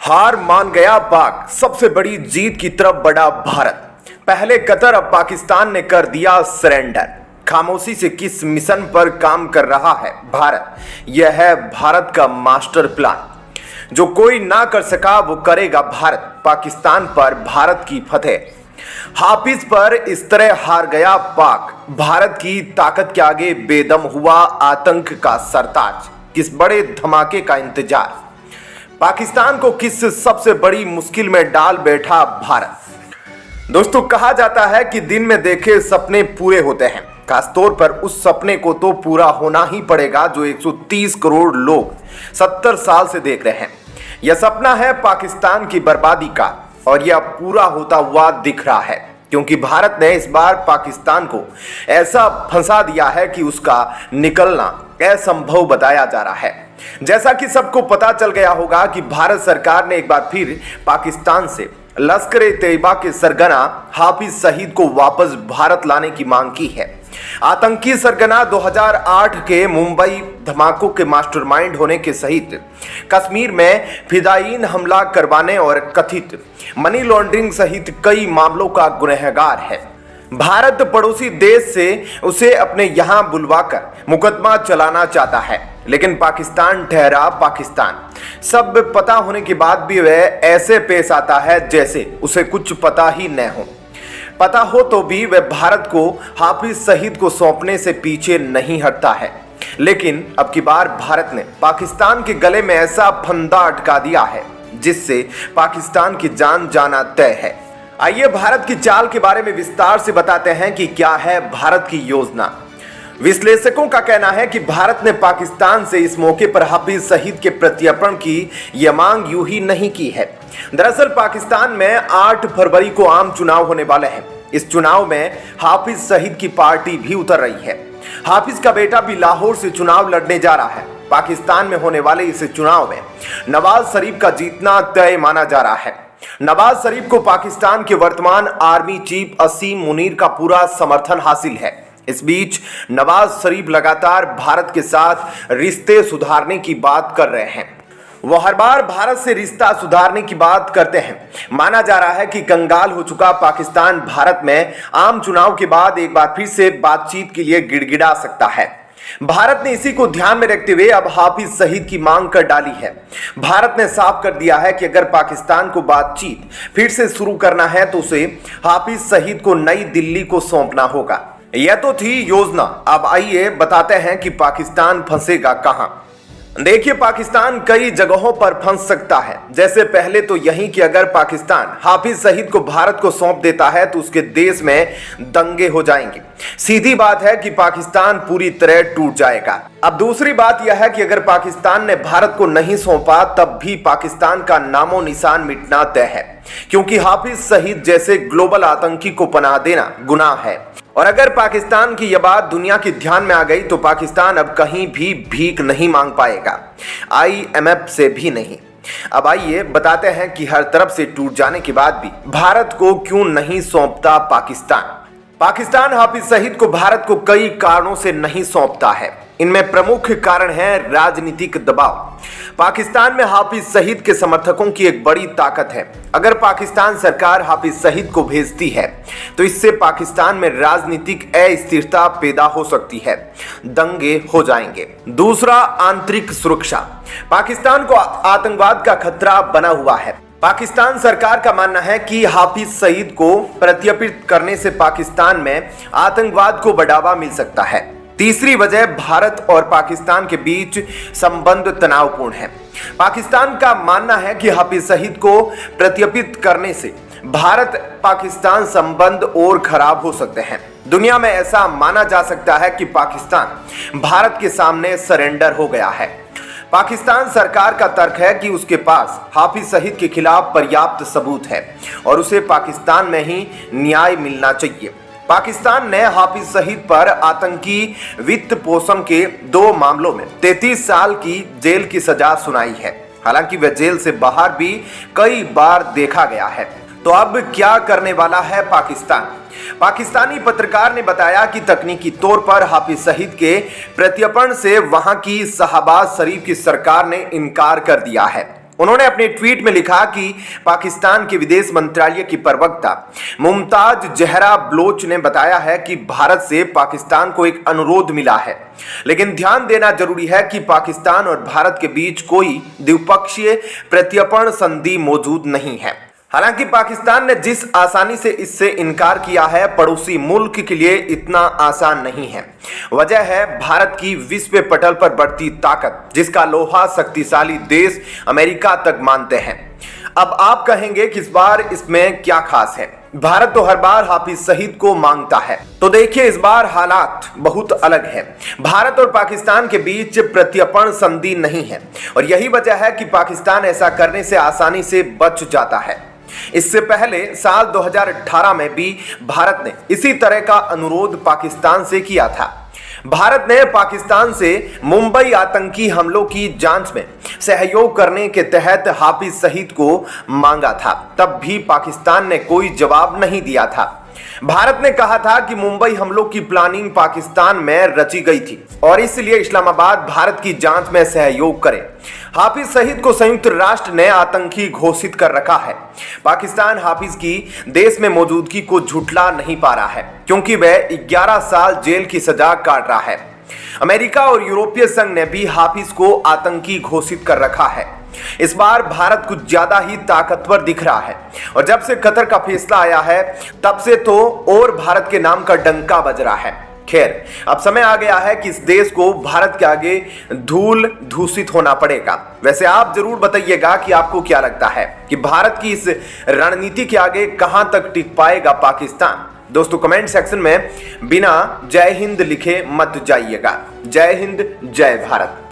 हार मान गया पाक, सबसे बड़ी जीत की तरफ बढ़ा भारत। पहले कतर, अब पाकिस्तान ने कर दिया सरेंडर। खामोशी से किस मिशन पर काम कर रहा है भारत? यह है भारत का मास्टर प्लान। जो कोई ना कर सका वो करेगा भारत। पाकिस्तान पर भारत की फतेह। हाफिज पर इस तरह हार गया पाक। भारत की ताकत के आगे बेदम हुआ आतंक का सरताज। किस बड़े धमाके का इंतजार? पाकिस्तान को किस सबसे बड़ी मुश्किल में डाल बैठा भारत? दोस्तों, कहा जाता है कि दिन में देखे सपने पूरे होते हैं। खासतौर पर उस सपने को तो पूरा होना ही पड़ेगा जो 130 करोड़ लोग 70 साल से देख रहे हैं। यह सपना है पाकिस्तान की बर्बादी का, और यह पूरा होता हुआ दिख रहा है, क्योंकि भारत ने इस बार पाकिस्तान को ऐसा फंसा दिया है कि उसका निकलना असंभव बताया जा रहा है। जैसा कि सबको पता चल गया होगा कि भारत सरकार ने एक बार फिर पाकिस्तान से लश्कर-ए-तैयबा के सरगना हाफिज सईद को वापस भारत लाने की मांग की है। आतंकी सरगना 2008 के मुंबई धमाकों के मास्टरमाइंड होने के सहित कश्मीर में फिदायीन हमला करवाने और कथित मनी लॉन्ड्रिंग सहित कई मामलों का गुनहगार है। भारत पड़ोसी देश से उसे अपने यहां बुलवाकर मुकदमा चलाना चाहता है, लेकिन पाकिस्तान ठहरा पाकिस्तान। सब पता होने के बाद भी वह ऐसे पेश आता है जैसे उसे कुछ पता ही न हो। पता हो तो भी वह भारत को हाफिज सईद को सौंपने से पीछे नहीं हटता है। लेकिन अब की बार भारत ने पाकिस्तान के गले में ऐसा फंदा अटका दिया है जिससे पाकिस्तान की जान जाना तय है। आइए भारत की चाल के बारे में विस्तार से बताते हैं कि क्या है भारत की योजना। विश्लेषकों का कहना है कि भारत ने पाकिस्तान से इस मौके पर हाफिज सईद के प्रत्यर्पण की यह मांग यूं ही नहीं की है। दरअसल पाकिस्तान में 8 फरवरी को आम चुनाव होने वाले हैं। इस चुनाव में हाफिज सईद की पार्टी भी उतर रही है। हाफिज का बेटा भी लाहौर से चुनाव लड़ने जा रहा है। पाकिस्तान में होने वाले इस चुनाव में नवाज शरीफ का जीतना तय माना जा रहा है। नवाज शरीफ को पाकिस्तान के वर्तमान आर्मी चीफ असीम मुनीर का पूरा समर्थन हासिल है। इस बीच नवाज शरीफ लगातार भारत के साथ रिश्ते सुधारने की बात कर रहे हैं। वो हर बार भारत से रिश्ता सुधारने की बात करते हैं। माना जा रहा है कि कंगाल हो चुका पाकिस्तान भारत में आम चुनाव के बाद एक बार फिर से बातचीत के लिए गिड़गिड़ा सकता है। भारत ने इसी को ध्यान में रखते हुए अब हाफिज सईद की मांग कर डाली है। भारत ने साफ कर दिया है कि अगर पाकिस्तान को बातचीत फिर से शुरू करना है तो उसे हाफिज सईद को नई दिल्ली को सौंपना होगा। यह तो थी योजना। अब आइए बताते हैं कि पाकिस्तान फंसेगा कहां। देखिए, पाकिस्तान कई जगहों पर फंस सकता है। जैसे पहले तो यही कि अगर पाकिस्तान हाफिज सईद को भारत को सौंप देता है तो उसके देश में दंगे हो जाएंगे। सीधी बात है कि पाकिस्तान पूरी तरह टूट जाएगा। अब दूसरी बात यह है कि अगर पाकिस्तान ने भारत को नहीं सौंपा तब भी पाकिस्तान का नामो निशान मिटना तय है, क्योंकि हाफिज सईद जैसे ग्लोबल आतंकी को पनाह देना गुनाह है। और अगर पाकिस्तान की यह बात दुनिया के ध्यान में आ गई तो पाकिस्तान अब कहीं भी भीख नहीं मांग पाएगा, IMF से भी नहीं। अब आइए बताते हैं कि हर तरफ से टूट जाने के बाद भी भारत को क्यों नहीं सौंपता पाकिस्तान। पाकिस्तान हाफिज सईद को भारत को कई कारणों से नहीं सौंपता है। इनमें प्रमुख कारण है राजनीतिक दबाव। पाकिस्तान में हाफिज सईद के समर्थकों की एक बड़ी ताकत है। अगर पाकिस्तान सरकार हाफिज सईद को भेजती है तो इससे पाकिस्तान में राजनीतिक अस्थिरता पैदा हो सकती है, दंगे हो जाएंगे। दूसरा, आंतरिक सुरक्षा। पाकिस्तान को आतंकवाद का खतरा बना हुआ है। पाकिस्तान सरकार का मानना है कि हाफिज सईद को प्रत्यर्पित करने से पाकिस्तान में आतंकवाद को बढ़ावा मिल सकता है। तीसरी वजह, भारत और पाकिस्तान के बीच संबंध तनावपूर्ण है। पाकिस्तान का मानना है कि हाफिज सईद को प्रत्यर्पित करने से भारत पाकिस्तान संबंध और खराब हो सकते हैं। दुनिया में ऐसा माना जा सकता है कि पाकिस्तान भारत के सामने सरेंडर हो गया है। पाकिस्तान सरकार का तर्क है कि उसके पास हाफिज सईद के खिलाफ पर्याप्त सबूत है और उसे पाकिस्तान में ही न्याय मिलना चाहिए। पाकिस्तान ने हाफिज सईद पर आतंकी वित्त पोषण के 2 मामलों में 33 साल की जेल की सजा सुनाई है। हालांकि वह जेल से बाहर भी कई बार देखा गया है। तो अब क्या करने वाला है पाकिस्तान? पाकिस्तानी पत्रकार ने बताया कि तकनीकी तौर पर हाफिज सईद के प्रत्यर्पण से वहां की शहबाज शरीफ की सरकार ने इनकार कर दिया है। उन्होंने अपने ट्वीट में लिखा कि पाकिस्तान के विदेश मंत्रालय की प्रवक्ता मुमताज जहरा बलोच ने बताया है कि भारत से पाकिस्तान को एक अनुरोध मिला है, लेकिन ध्यान देना जरूरी है कि पाकिस्तान और भारत के बीच कोई द्विपक्षीय प्रत्यर्पण संधि मौजूद नहीं है। हालांकि पाकिस्तान ने जिस आसानी से इससे इनकार किया है, पड़ोसी मुल्क के लिए इतना आसान नहीं है। वजह है भारत की विश्व पटल पर बढ़ती ताकत, जिसका लोहा शक्तिशाली देश अमेरिका तक मानते हैं। अब आप कहेंगे कि इस बार इसमें क्या खास है? भारत तो हर बार हाफिज सईद को मांगता है, तो देखिए इस बार हालात बहुत अलग है। भारत और पाकिस्तान के बीच प्रत्यर्पण संधि नहीं है और यही वजह है कि पाकिस्तान ऐसा करने से आसानी से बच जाता है। इससे पहले साल 2018 में भी भारत ने इसी तरह का अनुरोध पाकिस्तान से किया था। भारत ने पाकिस्तान से मुंबई आतंकी हमलों की जांच में सहयोग करने के तहत हाफिज सईद को मांगा था, तब भी पाकिस्तान ने कोई जवाब नहीं दिया था। भारत ने कहा था कि मुंबई हमलों की प्लानिंग पाकिस्तान में रची गई थी और इसलिए इस्लामाबाद भारत की जांच में सहयोग करे। हाफिज सईद को संयुक्त राष्ट्र ने आतंकी घोषित कर रखा है। पाकिस्तान हाफिज की देश में मौजूदगी को झुठला नहीं पा रहा है, क्योंकि वह 11 साल जेल की सजा काट रहा है। अमेरिका और यूरोपीय संघ ने भी हाफिज को आतंकी घोषित कर रखा है। इस बार भारत कुछ ज्यादा ही ताकतवर दिख रहा है और जब से कतर का फैसला आया है, तब से तो और भारत के नाम का डंका बज रहा है। खैर, अब समय आ गया है कि इस देश को भारत के आगे धूल धूसित होना पड़ेगा। वैसे आप जरूर बताइएगा कि आपको क्या लगता है कि भारत की इस रणनीति के आगे कहां तक टिक पाएगा पाकिस्तान? दोस्तों, कमेंट सेक्शन में बिना जय हिंद लिखे मत जाइएगा। जय हिंद, जय भारत।